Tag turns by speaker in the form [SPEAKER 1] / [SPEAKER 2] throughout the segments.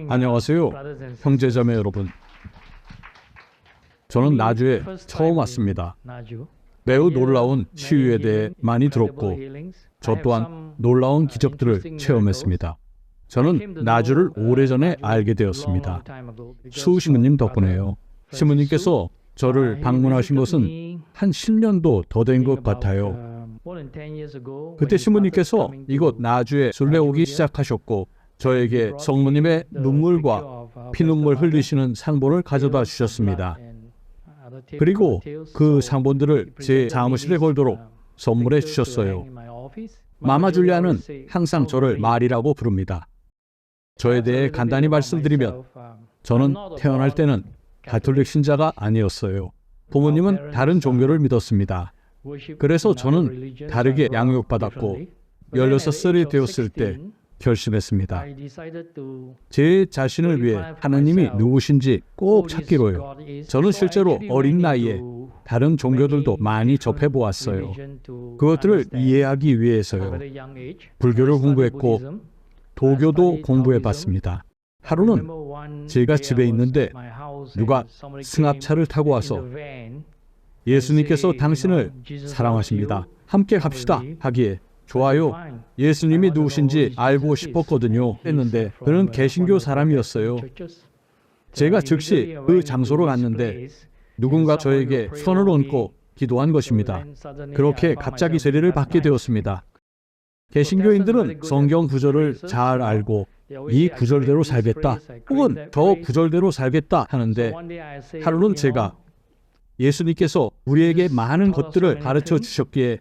[SPEAKER 1] 안녕하세요, 형제자매 여러분. 저는 나주에 처음 왔습니다. 매우 놀라운 치유에 대해 많이 들었고 저 또한 놀라운 기적들을 체험했습니다. 저는 나주를 오래전에 알게 되었습니다. 수 시모님 덕분에요. 시모님께서 저를 방문하신 것은 한 10년도 더 된 것 같아요. 그때 시모님께서 이곳 나주에 순례오기 시작하셨고 저에게 성모님의 눈물과 피눈물 흘리시는 상본을 가져다 주셨습니다. 그리고 그 상본들을 제 사무실에 걸도록 선물해 주셨어요. 마마 줄리아는 항상 저를 말이라고 부릅니다. 저에 대해 간단히 말씀드리면 저는 태어날 때는 가톨릭 신자가 아니었어요. 부모님은 다른 종교를 믿었습니다. 그래서 저는 다르게 양육받았고 16살이 되었을 때 결심했습니다. 제 자신을 위해 하나님이 누구신지 꼭 찾기로요. 저는 실제로 어린 나이에 다른 종교들도 많이 접해보았어요. 그것들을 이해하기 위해서요. 불교를 공부했고 도교도 공부해봤습니다. 하루는 제가 집에 있는데 누가 승합차를 타고 와서 예수님께서 당신을 사랑하십니다. 함께 갑시다 하기에 좋아요. 예수님이 누구신지 알고 싶었거든요 했는데 그는 개신교 사람이었어요. 제가 즉시 그 장소로 갔는데 누군가 저에게 손을 얹고 기도한 것입니다. 그렇게 갑자기 세례를 받게 되었습니다. 개신교인들은 성경 구절을 잘 알고 이 구절대로 살겠다 혹은 저 구절대로 살겠다 하는데 하루는 제가 예수님께서 우리에게 많은 것들을 가르쳐 주셨기에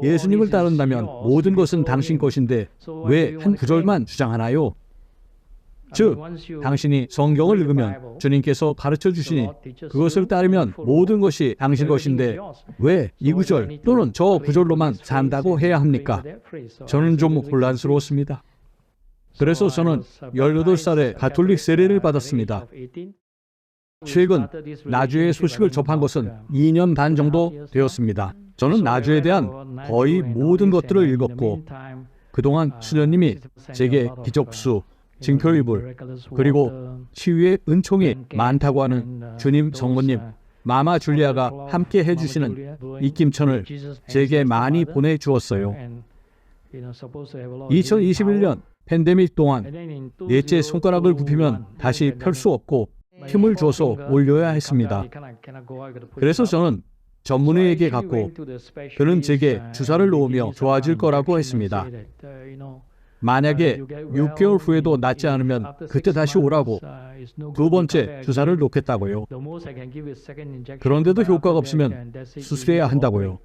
[SPEAKER 1] 예수님을 따른다면 모든 것은 당신 것인데 왜 한 구절만 주장하나요? 즉, 당신이 성경을 읽으면 주님께서 가르쳐 주시니 그것을 따르면 모든 것이 당신 것인데 왜 이 구절 또는 저 구절로만 산다고 해야 합니까? 저는 좀 혼란스러웠습니다. 그래서 저는 18살에 가톨릭 세례를 받았습니다. 최근 나주의 소식을 접한 것은 2년 반 정도 되었습니다. 저는 나주에 대한 거의 모든 것들을 읽었고 그동안 수녀님이 제게 기적수, 징표이불, 그리고 치유의 은총이 많다고 하는 주님 성모님, 마마 줄리아가 함께 해주시는 입김천을 제게 많이 보내주었어요. 2021년 팬데믹 동안 넷째 손가락을 굽히면 다시 펼 수 없고 힘을 줘서 올려야 했습니다. 그래서 저는 전문의에게 갔고 그는 제게 주사를 놓으며 좋아질 거라고 했습니다. 만약에 6개월 후에도 낫지 않으면 그때 다시 오라고 두 번째 주사를 놓겠다고요. 그런데도 효과가 없으면 수술해야 한다고요.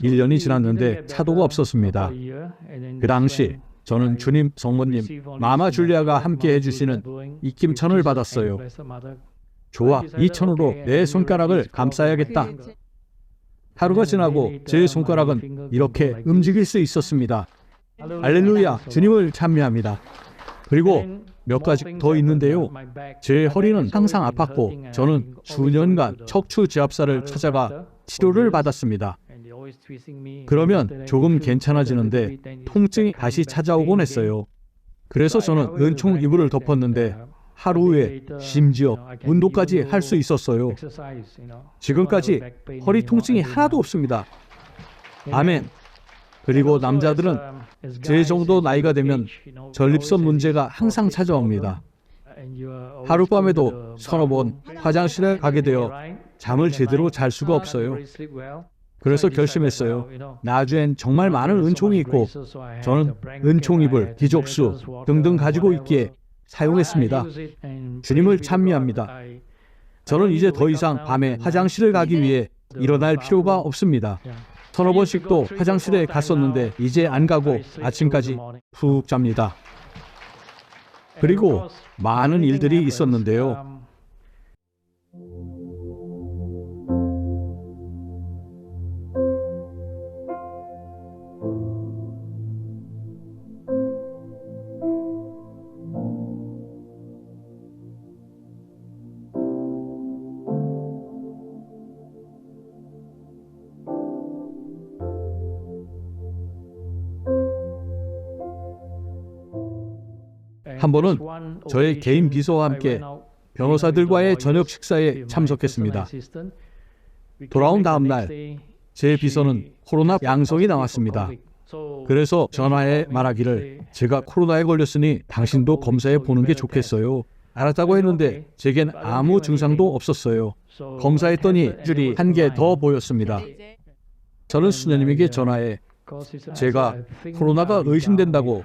[SPEAKER 1] 1년이 지났는데 차도가 없었습니다. 그 당시 저는 주님 성모님 마마 줄리아가 함께 해주시는 입김천을 받았어요. 좋아, 이 천으로 내 손가락을 감싸야겠다. 하루가 지나고 제 손가락은 이렇게 움직일 수 있었습니다. 할렐루야, 주님을 찬미합니다. 그리고 몇 가지 더 있는데요. 제 허리는 항상 아팠고 저는 수년간 척추 지압사를 찾아가 치료를 받았습니다. 그러면 조금 괜찮아지는데 통증이 다시 찾아오곤 했어요. 그래서 저는 은총 이불을 덮었는데 하루 후에 심지어 운동까지 할 수 있었어요. 지금까지 허리 통증이 하나도 없습니다. 아멘. 그리고 남자들은 제 정도 나이가 되면 전립선 문제가 항상 찾아옵니다. 하룻밤에도 서너 번 화장실에 가게 되어 잠을 제대로 잘 수가 없어요. 그래서 결심했어요. 나주엔 정말 많은 은총이 있고 저는 은총이불, 기적수 등등 가지고 있기에 사용했습니다. 주님을 찬미합니다. 저는 이제 더 이상 밤에 화장실을 가기 위해 일어날 필요가 없습니다. 서너 번씩도 화장실에 갔었는데 이제 안 가고 아침까지 푹 잡니다. 그리고 많은 일들이 있었는데요. 한 번은 저의 개인 비서와 함께 변호사들과의 저녁 식사에 참석했습니다. 돌아온 다음 날 제 비서는 코로나 양성이 나왔습니다. 그래서 전화해 말하기를 제가 코로나에 걸렸으니 당신도 검사해 보는 게 좋겠어요. 알았다고 했는데 제겐 아무 증상도 없었어요. 검사했더니 줄이 한 개 더 보였습니다. 저는 수녀님에게 전화해 제가 코로나가 의심된다고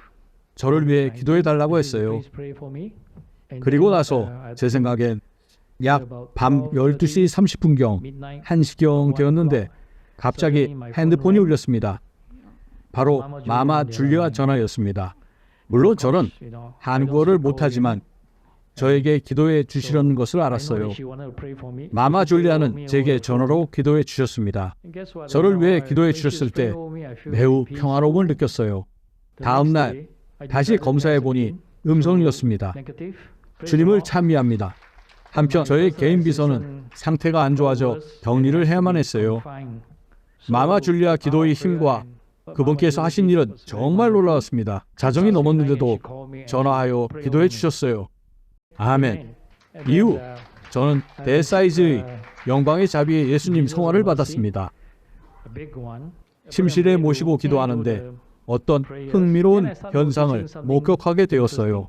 [SPEAKER 1] 저를 위해 기도해 달라고 했어요. 그리고 나서 제 생각엔 약 밤 12시 30분경 1시경 되었는데 갑자기 핸드폰이 울렸습니다. 바로 마마 줄리아 전화였습니다. 물론 저는 한국어를 못하지만 저에게 기도해 주시려는 것을 알았어요. 마마 줄리아는 제게 전화로 기도해 주셨습니다. 저를 위해 기도해 주셨을 때 매우 평화로움을 느꼈어요. 다음 날 다시 검사해 보니 음성이었습니다. 주님을 찬미합니다. 한편 저의 개인 비서는 상태가 안 좋아져 격리를 해야만 했어요. 마마 줄리아 기도의 힘과 그분께서 하신 일은 정말 놀라웠습니다. 자정이 넘었는데도 전화하여 기도해 주셨어요. 아멘. 이후 저는 대사이즈의 영광의 자비의 예수님 성화를 받았습니다. 침실에 모시고 기도하는데 어떤 흥미로운 현상을 목격하게 되었어요.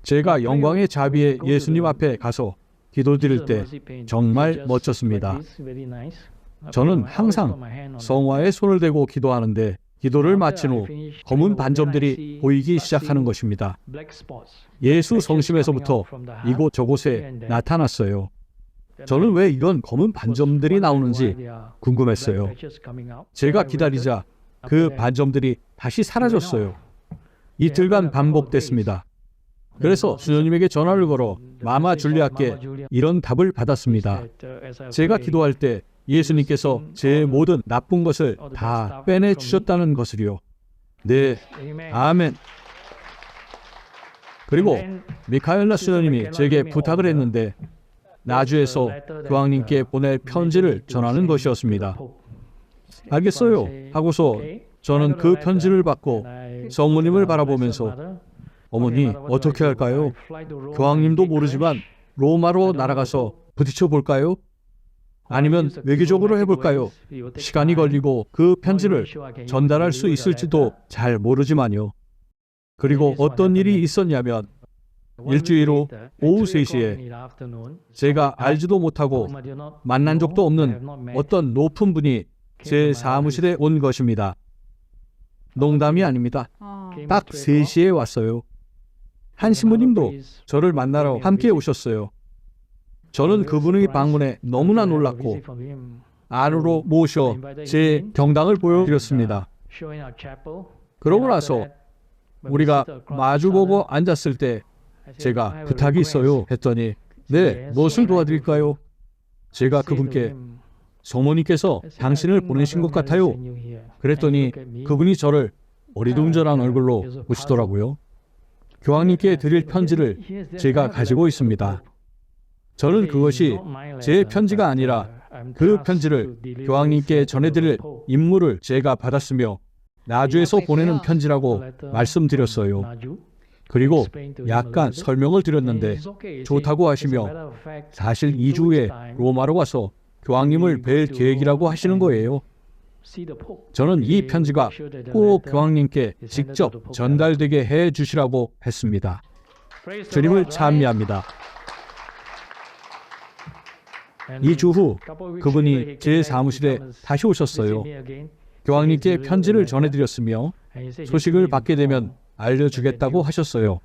[SPEAKER 1] 제가 영광의 자비의 예수님 앞에 가서 기도드릴 때 정말 멋졌습니다. 저는 항상 성화에 손을 대고 기도하는데 기도를 마친 후 검은 반점들이 보이기 시작하는 것입니다. 예수 성심에서부터 이곳저곳에 나타났어요. 저는 왜 이런 검은 반점들이 나오는지 궁금했어요. 제가 기다리자 그 반점들이 다시 사라졌어요. 이틀간 반복됐습니다. 그래서 수녀님에게 전화를 걸어 마마 줄리아께 이런 답을 받았습니다. 제가 기도할 때 예수님께서 제 모든 나쁜 것을 다 빼내 주셨다는 것을요. 네, 아멘. 그리고 미카엘라 수녀님이 제게 부탁을 했는데 나주에서 교황님께 보낼 편지를 전하는 것이었습니다. 알겠어요 하고서 저는 그 편지를 받고 성모님을 바라보면서 어머니 어떻게 할까요? 교황님도 모르지만 로마로 날아가서 부딪혀 볼까요? 아니면 외교적으로 해볼까요? 시간이 걸리고 그 편지를 전달할 수 있을지도 잘 모르지만요. 그리고 어떤 일이 있었냐면 일주일 후 오후 3시에 제가 알지도 못하고 만난 적도 없는 어떤 높은 분이 제 사무실에 온 것입니다. 농담이 아닙니다. 딱 3시에 왔어요. 한 신부님도 저를 만나러 함께 오셨어요. 저는 그분의 방문에 너무나 놀랐고 안으로 모셔 제 경당을 보여드렸습니다. 그러고 나서 우리가 마주보고 앉았을 때 제가 부탁이 있어요 했더니 네, 무엇을 도와드릴까요? 제가 그분께 성모님께서 당신을 보내신 것 같아요. 그랬더니 그분이 저를 어리둥절한 얼굴로 보시더라고요. 교황님께 드릴 편지를 제가 가지고 있습니다. 저는 그것이 제 편지가 아니라 그 편지를 교황님께 전해드릴 임무를 제가 받았으며 나주에서 보내는 편지라고 말씀드렸어요. 그리고 약간 설명을 드렸는데 좋다고 하시며 사실 2주 후에 로마로 가서 교황님을 뵐 계획이라고 하시는 거예요. 저는 이 편지가 꼭 교황님께 직접 전달되게 해 주시라고 했습니다. 주님을 찬미합니다. 2주 후 그분이 제 사무실에 다시 오셨어요. 교황님께 편지를 전해드렸으며 소식을 받게 되면 알려주겠다고 하셨어요.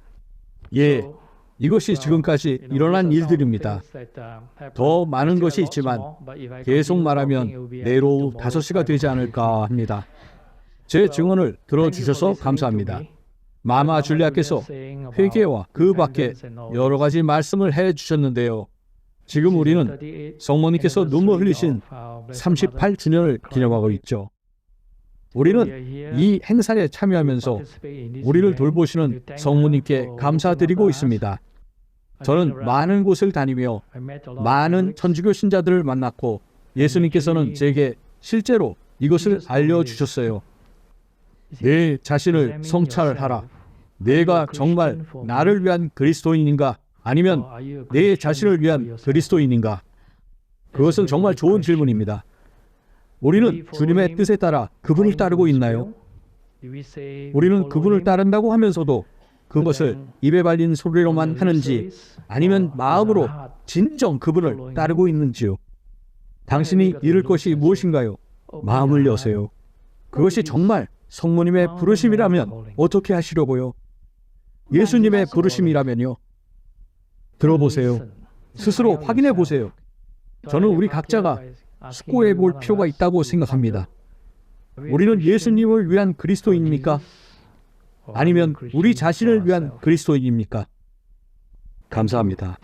[SPEAKER 1] 예, 이것이 지금까지 일어난 일들입니다. 더 많은 것이 있지만 계속 말하면 내일 오후 5시가 되지 않을까 합니다. 제 증언을 들어주셔서 감사합니다. 마마 줄리아께서 회개와 그 밖에 여러 가지 말씀을 해주셨는데요. 지금 우리는 성모님께서 눈물 흘리신 38주년을 기념하고 있죠. 우리는 이 행사에 참여하면서 우리를 돌보시는 성모님께 감사드리고 있습니다. 저는 많은 곳을 다니며 많은 천주교 신자들을 만났고 예수님께서는 제게 실제로 이것을 알려주셨어요. 내 자신을 성찰하라. 내가 정말 나를 위한 그리스도인인가? 아니면 내 자신을 위한 그리스도인인가? 그것은 정말 좋은 질문입니다. 우리는 주님의 뜻에 따라 그분을 따르고 있나요? 우리는 그분을 따른다고 하면서도 그것을 입에 발린 소리로만 하는지 아니면 마음으로 진정 그분을 따르고 있는지요? 당신이 이룰 것이 무엇인가요? 마음을 여세요. 그것이 정말 성모님의 부르심이라면 어떻게 하시려고요? 예수님의 부르심이라면요? 들어보세요. 스스로 확인해 보세요. 저는 우리 각자가 숙고해 볼 필요가 있다고 생각합니다. 우리는 예수님을 위한 그리스도인입니까? 아니면 우리 자신을 위한 그리스도인입니까? 감사합니다.